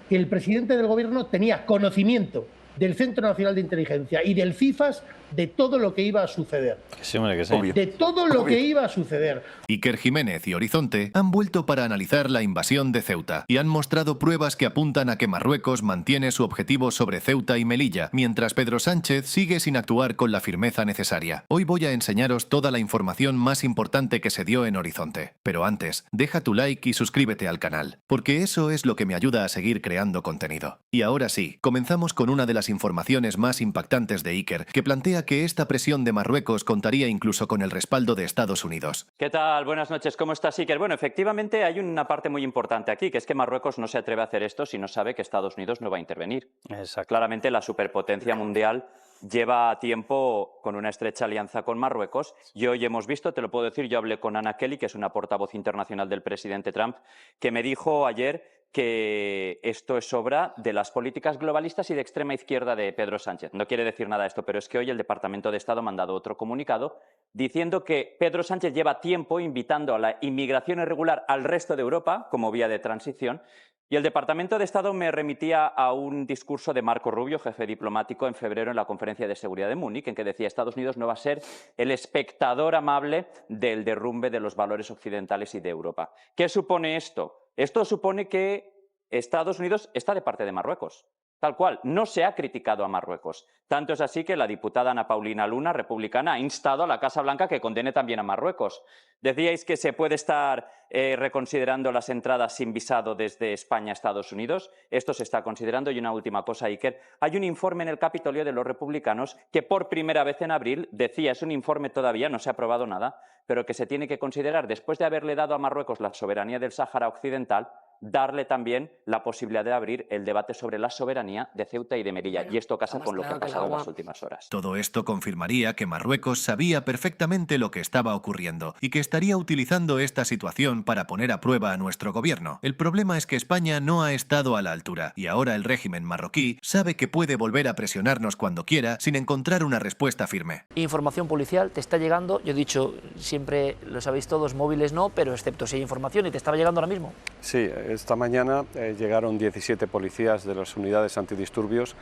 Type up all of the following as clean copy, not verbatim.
que el presidente del gobierno tenía conocimiento del Centro Nacional de Inteligencia y del CIFAS de todo lo que iba a suceder. Sí, hombre, que sí. Obvio. De todo lo que iba a suceder. Iker Jiménez y Horizonte han vuelto para analizar la invasión de Ceuta y han mostrado pruebas que apuntan a que Marruecos mantiene su objetivo sobre Ceuta y Melilla, mientras Pedro Sánchez sigue sin actuar con la firmeza necesaria. Hoy voy a enseñaros toda la información más importante que se dio en Horizonte. Pero antes, deja tu like y suscríbete al canal, porque eso es lo que me ayuda a seguir creando contenido. Y ahora sí, comenzamos con una de las informaciones más impactantes de Iker, que plantea que esta presión de Marruecos contaría incluso con el respaldo de Estados Unidos. ¿Qué tal? Buenas noches, ¿cómo estás, Iker? Bueno, efectivamente hay una parte muy importante aquí, que es que Marruecos no se atreve a hacer esto si no sabe que Estados Unidos no va a intervenir. Exacto. Claramente la superpotencia mundial lleva tiempo con una estrecha alianza con Marruecos y hoy hemos visto, te lo puedo decir, yo hablé con Anna Kelly, que es una portavoz internacional del presidente Trump, que me dijo ayer que esto es obra de las políticas globalistas y de extrema izquierda de Pedro Sánchez. No quiere decir nada esto, pero es que hoy el Departamento de Estado ha mandado otro comunicado diciendo que Pedro Sánchez lleva tiempo invitando a la inmigración irregular al resto de Europa como vía de transición. Y el Departamento de Estado me remitía a un discurso de Marco Rubio, jefe diplomático, en febrero en la Conferencia de Seguridad de Múnich, en que decía que Estados Unidos no va a ser el espectador amable del derrumbe de los valores occidentales y de Europa. ¿Qué supone esto? Esto supone que Estados Unidos está de parte de Marruecos. Tal cual, no se ha criticado a Marruecos. Tanto es así que la diputada Ana Paulina Luna, republicana, ha instado a la Casa Blanca que condene también a Marruecos. Decíais que se puede estar reconsiderando las entradas sin visado desde España a Estados Unidos. Esto se está considerando. Y una última cosa, Iker. Hay un informe en el Capitolio de los republicanos que por primera vez en abril decía, es un informe todavía, no se ha aprobado nada, pero que se tiene que considerar, después de haberle dado a Marruecos la soberanía del Sáhara Occidental, darle también la posibilidad de abrir el debate sobre la soberanía de Ceuta y de Melilla. Y esto casa con lo que ha pasado en las últimas horas. Todo esto confirmaría que Marruecos sabía perfectamente lo que estaba ocurriendo y que estaría utilizando esta situación para poner a prueba a nuestro gobierno. El problema es que España no ha estado a la altura y ahora el régimen marroquí sabe que puede volver a presionarnos cuando quiera sin encontrar una respuesta firme. Información policial te está llegando, yo he dicho, siempre lo sabéis todos, móviles no, pero excepto si hay información y te estaba llegando ahora mismo. Sí, esta mañana llegaron 17 policías de las unidades antidisturbios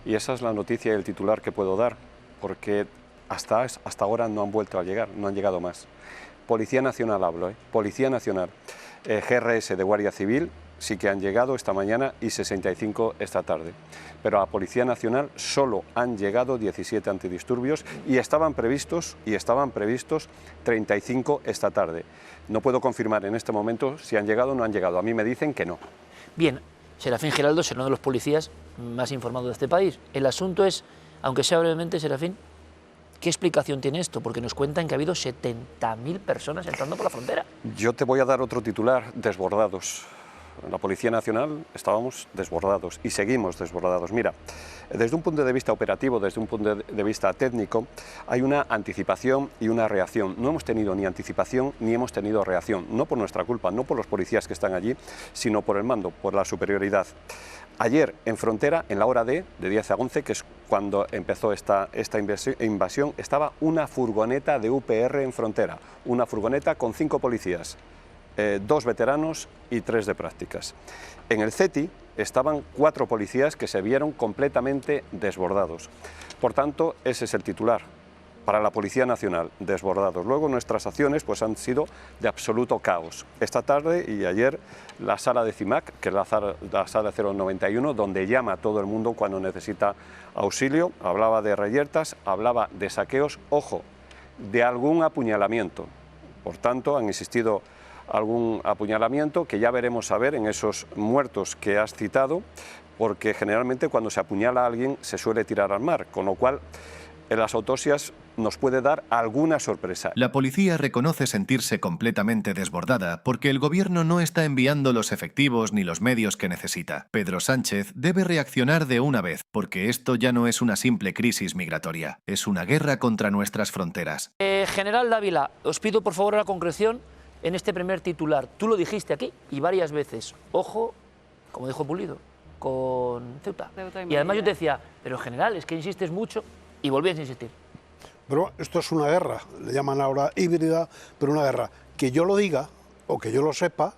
y esa es la noticia y el titular que puedo dar, porque hasta ahora no han vuelto a llegar, no han llegado más. Policía Nacional hablo, Policía Nacional, GRS de Guardia Civil sí que han llegado esta mañana y 65 esta tarde, pero a la Policía Nacional solo han llegado 17 antidisturbios y estaban previstos 35 esta tarde. No puedo confirmar en este momento si han llegado o no han llegado, a mí me dicen que no. Bien, Serafín Giraldo es uno de los policías más informados de este país. El asunto es, aunque sea brevemente, Serafín, ¿qué explicación tiene esto? Porque nos cuentan que ha habido 70.000 personas entrando por la frontera. Yo te voy a dar otro titular, desbordados. En la Policía Nacional estábamos desbordados y seguimos desbordados. Mira, desde un punto de vista operativo, desde un punto de vista técnico, hay una anticipación y una reacción. No hemos tenido ni anticipación ni hemos tenido reacción, no por nuestra culpa, no por los policías que están allí, sino por el mando, por la superioridad. Ayer en frontera, en la hora de 10 a 11, que es cuando empezó esta invasión, estaba una furgoneta de UPR en frontera, una furgoneta con 5 policías. 2 veteranos y 3 de prácticas. En el CETI estaban 4 policías que se vieron completamente desbordados. Por tanto, ese es el titular. Para la Policía Nacional, desbordados. Luego nuestras acciones pues, han sido de absoluto caos. Esta tarde y ayer la sala de CIMAC, que es la sala 091, donde llama a todo el mundo cuando necesita auxilio, hablaba de reyertas, hablaba de saqueos, ojo, de algún apuñalamiento. Por tanto, han existido algún apuñalamiento que ya veremos a ver en esos muertos que has citado, porque generalmente cuando se apuñala a alguien se suele tirar al mar, con lo cual en las autopsias nos puede dar alguna sorpresa. La policía reconoce sentirse completamente desbordada porque el gobierno no está enviando los efectivos ni los medios que necesita. Pedro Sánchez debe reaccionar de una vez, porque esto ya no es una simple crisis migratoria, es una guerra contra nuestras fronteras. General Dávila, os pido por favor la concreción en este primer titular. Tú lo dijiste aquí y varias veces. Ojo, como dijo Pulido, con Ceuta. Y además yo te decía, pero general, es que insistes mucho y volvías a insistir. Pero esto es una guerra, le llaman ahora híbrida, pero una guerra. Que yo lo diga o que yo lo sepa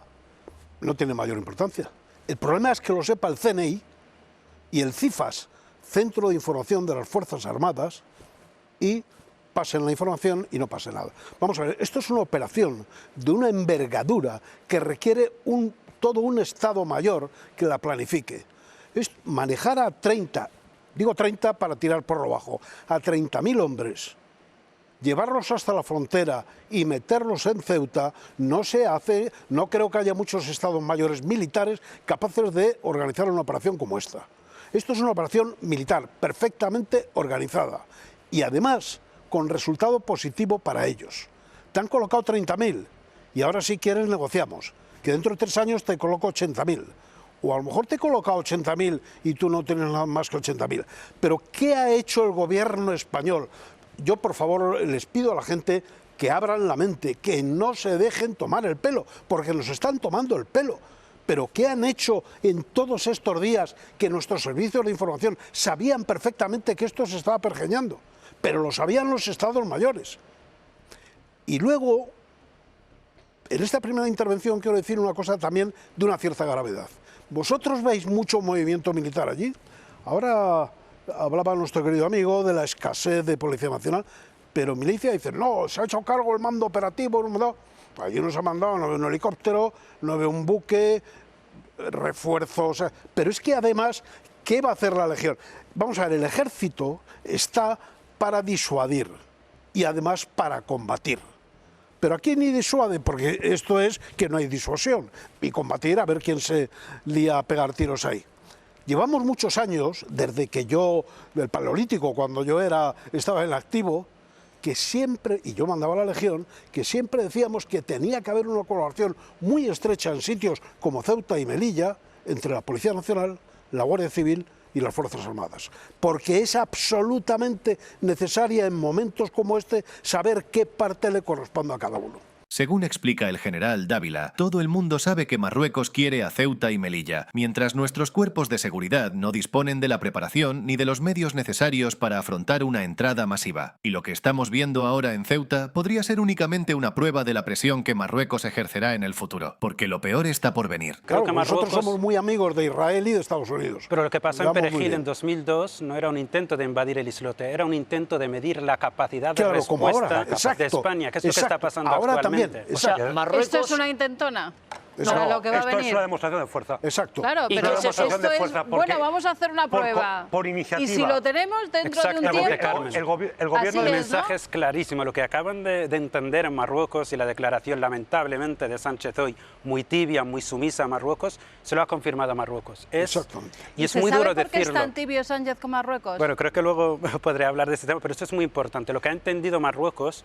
no tiene mayor importancia. El problema es que lo sepa el CNI y el CIFAS, Centro de Información de las Fuerzas Armadas, y pasen la información y no pase nada. Vamos a ver, esto es una operación de una envergadura que requiere todo un Estado Mayor que la planifique. Es manejar a 30, digo 30 para tirar por lo bajo, a 30.000 hombres, llevarlos hasta la frontera y meterlos en Ceuta, no se hace, no creo que haya muchos Estados Mayores militares capaces de organizar una operación como esta. Esto es una operación militar perfectamente organizada y además con resultado positivo para ellos. Te han colocado 30.000 y ahora si quieres negociamos, que dentro de 3 años te coloco 80.000. O a lo mejor te he colocado 80.000 y tú no tienes nada más que 80.000. Pero ¿qué ha hecho el gobierno español? Yo, por favor, les pido a la gente que abran la mente, que no se dejen tomar el pelo, porque nos están tomando el pelo. Pero ¿qué han hecho en todos estos días que nuestros servicios de información sabían perfectamente que esto se estaba pergeñando? Pero lo sabían los Estados Mayores. Y luego, en esta primera intervención quiero decir una cosa también de una cierta gravedad. ¿Vosotros veis mucho movimiento militar allí? Ahora hablaba nuestro querido amigo de la escasez de Policía Nacional, pero milicia dice, no, se ha hecho cargo el mando operativo, allí nos ha mandado, no veo un helicóptero, no veo un buque, refuerzos, pero es que además, ¿qué va a hacer la Legión? Vamos a ver, el ejército está para disuadir y además para combatir. Pero aquí ni disuade, porque esto es que no hay disuasión, y combatir a ver quién se lía a pegar tiros ahí. Llevamos muchos años, desde que yo, del Paleolítico, cuando yo estaba en activo, que siempre, y yo mandaba a la Legión, que siempre decíamos que tenía que haber una colaboración muy estrecha en sitios como Ceuta y Melilla, entre la Policía Nacional, la Guardia Civil y las Fuerzas Armadas, porque es absolutamente necesaria en momentos como este saber qué parte le corresponde a cada uno. Según explica el general Dávila, todo el mundo sabe que Marruecos quiere a Ceuta y Melilla, mientras nuestros cuerpos de seguridad no disponen de la preparación ni de los medios necesarios para afrontar una entrada masiva. Y lo que estamos viendo ahora en Ceuta podría ser únicamente una prueba de la presión que Marruecos ejercerá en el futuro, porque lo peor está por venir. Creo que nosotros somos muy amigos de Israel y de Estados Unidos. Pero lo que pasó en Perejil en 2002 no era un intento de invadir el islote, era un intento de medir la capacidad de respuesta de España, que es lo que está pasando ahora actualmente. También, o sea, Marruecos... Esto es una intentona. Para lo que va a venir. Esto es una demostración de fuerza. Exacto. Claro, pero esto es, bueno, vamos a hacer una prueba. Por iniciativa. Y si lo tenemos dentro de un tiempo... El gobierno del mensaje es clarísimo. Lo que acaban de entender en Marruecos y la declaración, lamentablemente, de Sánchez hoy, muy tibia, muy sumisa a Marruecos, se lo ha confirmado a Marruecos. Exactamente. Y es muy duro decirlo. ¿Por qué es tan tibio Sánchez con Marruecos? Bueno, creo que luego podré hablar de este tema, pero esto es muy importante. Lo que ha entendido Marruecos,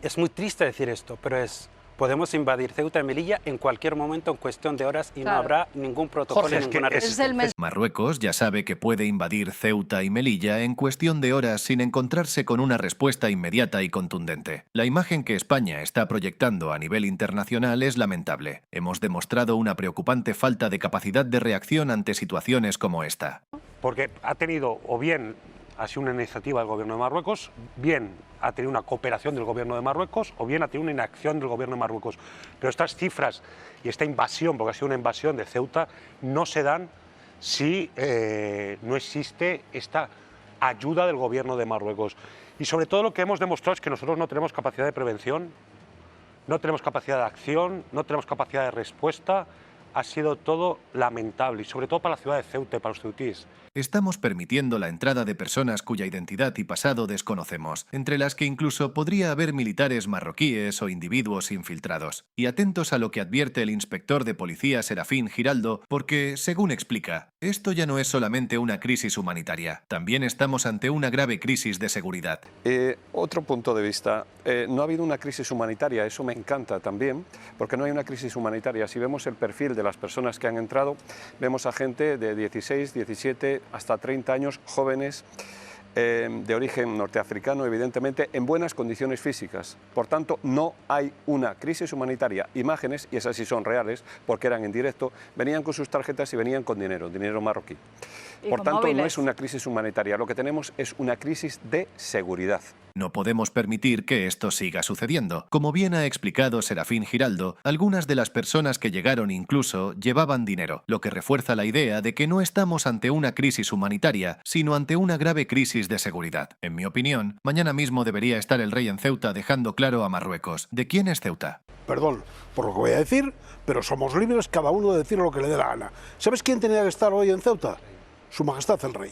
es muy triste decir esto, pero es... Podemos invadir Ceuta y Melilla en cualquier momento, en cuestión de horas, y no habrá ningún protocolo, ninguna resistencia. Marruecos ya sabe que puede invadir Ceuta y Melilla en cuestión de horas sin encontrarse con una respuesta inmediata y contundente. La imagen que España está proyectando a nivel internacional es lamentable. Hemos demostrado una preocupante falta de capacidad de reacción ante situaciones como esta. Porque ha tenido, o bien ha sido una iniciativa del gobierno de Marruecos, bien ha tenido una cooperación del gobierno de Marruecos, o bien ha tenido una inacción del gobierno de Marruecos. Pero estas cifras y esta invasión, porque ha sido una invasión de Ceuta, no se dan si no existe esta ayuda del gobierno de Marruecos. Y sobre todo lo que hemos demostrado es que nosotros no tenemos capacidad de prevención, no tenemos capacidad de acción, no tenemos capacidad de respuesta. Ha sido todo lamentable, y sobre todo para la ciudad de Ceuta y para los ceutíes. Estamos permitiendo la entrada de personas cuya identidad y pasado desconocemos, entre las que incluso podría haber militares marroquíes o individuos infiltrados. Y atentos a lo que advierte el inspector de policía Serafín Giraldo, porque, según explica, esto ya no es solamente una crisis humanitaria, también estamos ante una grave crisis de seguridad. Otro punto de vista, no ha habido una crisis humanitaria, eso me encanta también, porque no hay una crisis humanitaria. Si vemos el perfil de las personas que han entrado, vemos a gente de 16, 17, hasta 30 años, jóvenes, de origen norteafricano, evidentemente, en buenas condiciones físicas. Por tanto, no hay una crisis humanitaria. Imágenes, y esas sí son reales, porque eran en directo, venían con sus tarjetas y venían con dinero marroquí. Por tanto, móviles. No es una crisis humanitaria, lo que tenemos es una crisis de seguridad. No podemos permitir que esto siga sucediendo. Como bien ha explicado Serafín Giraldo, algunas de las personas que llegaron incluso llevaban dinero, lo que refuerza la idea de que no estamos ante una crisis humanitaria, sino ante una grave crisis de seguridad. En mi opinión, mañana mismo debería estar el rey en Ceuta dejando claro a Marruecos de quién es Ceuta. Perdón por lo que voy a decir, pero somos libres cada uno de decir lo que le dé la gana. ¿Sabes quién tenía que estar hoy en Ceuta? Su Majestad el Rey.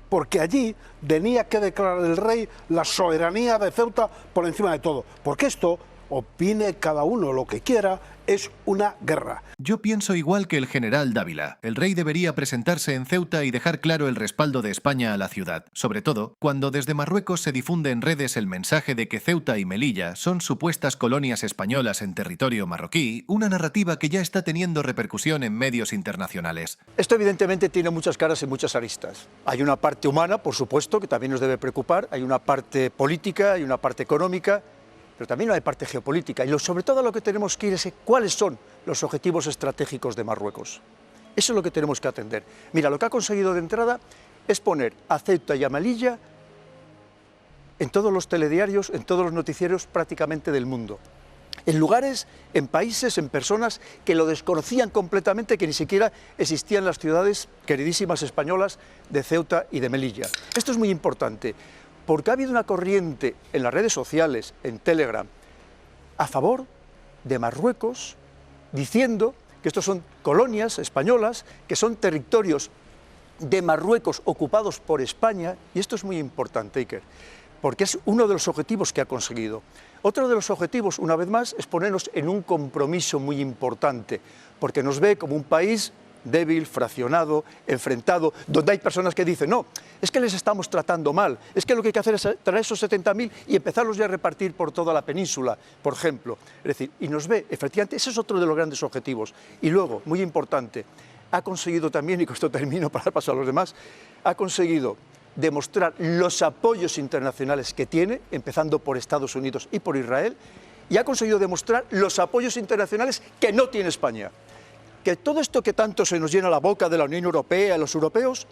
Porque allí tenía que declarar el rey la soberanía de Ceuta por encima de todo. Porque esto, opine cada uno lo que quiera, es una guerra. Yo pienso igual que el general Dávila. El rey debería presentarse en Ceuta y dejar claro el respaldo de España a la ciudad. Sobre todo, cuando desde Marruecos se difunde en redes el mensaje de que Ceuta y Melilla son supuestas colonias españolas en territorio marroquí, una narrativa que ya está teniendo repercusión en medios internacionales. Esto evidentemente tiene muchas caras y muchas aristas. Hay una parte humana, por supuesto, que también nos debe preocupar. Hay una parte política, hay una parte económica, pero también hay parte geopolítica. Y sobre todo lo que tenemos que ir es cuáles son los objetivos estratégicos de Marruecos. Eso es lo que tenemos que atender. Mira, lo que ha conseguido de entrada es poner a Ceuta y a Melilla en todos los telediarios, en todos los noticieros prácticamente del mundo. En lugares, en países, en personas que lo desconocían completamente, que ni siquiera existían las ciudades queridísimas españolas de Ceuta y de Melilla. Esto es muy importante, porque ha habido una corriente en las redes sociales, en Telegram, a favor de Marruecos, diciendo que estos son colonias españolas, que son territorios de Marruecos ocupados por España, y esto es muy importante, Iker, porque es uno de los objetivos que ha conseguido. Otro de los objetivos, una vez más, es ponernos en un compromiso muy importante, porque nos ve como un país débil, fraccionado, enfrentado, donde hay personas que dicen, no, es que les estamos tratando mal, es que lo que hay que hacer es traer esos 70.000 y empezarlos ya a repartir por toda la península, por ejemplo. Es decir, y nos ve, efectivamente, ese es otro de los grandes objetivos. Y luego, muy importante, ha conseguido también, y con esto termino para dar paso a los demás, ha conseguido demostrar los apoyos internacionales que tiene, empezando por Estados Unidos y por Israel, y ha conseguido demostrar los apoyos internacionales que no tiene España. Que todo esto que tanto se nos llena la boca de la Unión Europea, los europeos,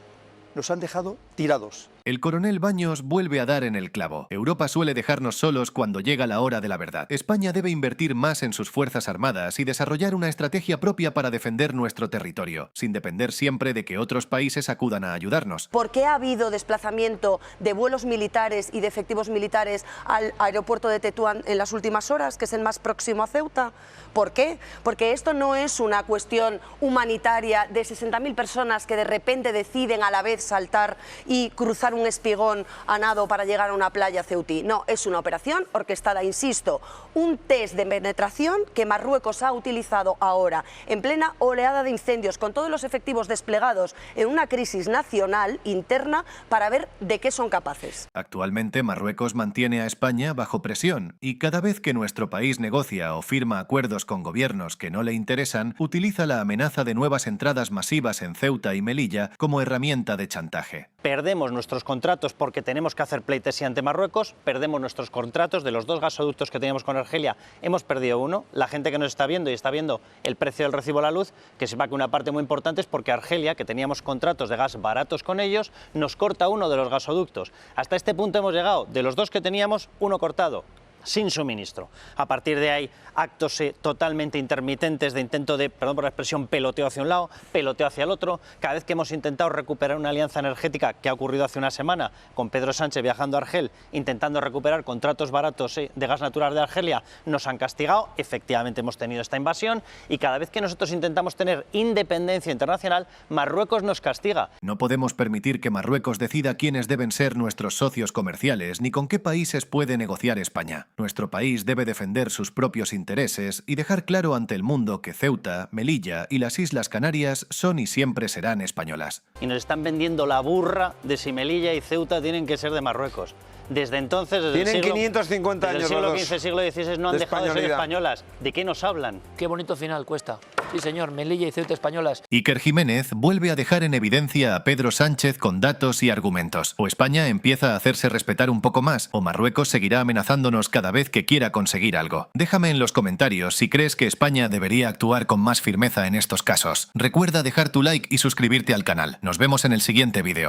nos han dejado tirados. El coronel Baños vuelve a dar en el clavo. Europa suele dejarnos solos cuando llega la hora de la verdad. España debe invertir más en sus fuerzas armadas y desarrollar una estrategia propia para defender nuestro territorio, sin depender siempre de que otros países acudan a ayudarnos. ¿Por qué ha habido desplazamiento de vuelos militares y de efectivos militares al aeropuerto de Tetuán en las últimas horas, que es el más próximo a Ceuta? ¿Por qué? Porque esto no es una cuestión humanitaria de 60.000 personas que de repente deciden a la vez saltar y cruzar un espigón a nado para llegar a una playa ceutí. No, es una operación orquestada, insisto, un test de penetración que Marruecos ha utilizado ahora en plena oleada de incendios, con todos los efectivos desplegados en una crisis nacional interna para ver de qué son capaces. Actualmente Marruecos mantiene a España bajo presión y cada vez que nuestro país negocia o firma acuerdos con gobiernos que no le interesan, utiliza la amenaza de nuevas entradas masivas en Ceuta y Melilla como herramienta de chantaje. Perdemos nuestros contratos porque tenemos que hacer pleitesía ante Marruecos, perdemos nuestros contratos de los 2 gasoductos que teníamos con Argelia, hemos perdido uno. La gente que nos está viendo y está viendo el precio del recibo de la luz, que sepa que una parte muy importante es porque Argelia, que teníamos contratos de gas baratos con ellos, nos corta uno de los gasoductos. Hasta este punto hemos llegado, de los 2 que teníamos, uno cortado, sin suministro. A partir de ahí, actos totalmente intermitentes de intento de, perdón por la expresión, peloteo hacia un lado, peloteo hacia el otro. Cada vez que hemos intentado recuperar una alianza energética, que ha ocurrido hace una semana, con Pedro Sánchez viajando a Argel, intentando recuperar contratos baratos de gas natural de Argelia, nos han castigado. Efectivamente hemos tenido esta invasión y cada vez que nosotros intentamos tener independencia internacional, Marruecos nos castiga. No podemos permitir que Marruecos decida quiénes deben ser nuestros socios comerciales ni con qué países puede negociar España. Nuestro país debe defender sus propios intereses y dejar claro ante el mundo que Ceuta, Melilla y las Islas Canarias son y siempre serán españolas. Y nos están vendiendo la burra de si Melilla y Ceuta tienen que ser de Marruecos. Desde entonces, desde tienen 550 años desde el siglo XV, siglo XVI no han dejado de ser españolas. ¿De qué nos hablan? Qué bonito final, Cuesta. Sí, señor, Melilla y Ceuta españolas. Iker Jiménez vuelve a dejar en evidencia a Pedro Sánchez con datos y argumentos. O España empieza a hacerse respetar un poco más, o Marruecos seguirá amenazándonos cada vez que quiera conseguir algo. Déjame en los comentarios si crees que España debería actuar con más firmeza en estos casos. Recuerda dejar tu like y suscribirte al canal. Nos vemos en el siguiente vídeo.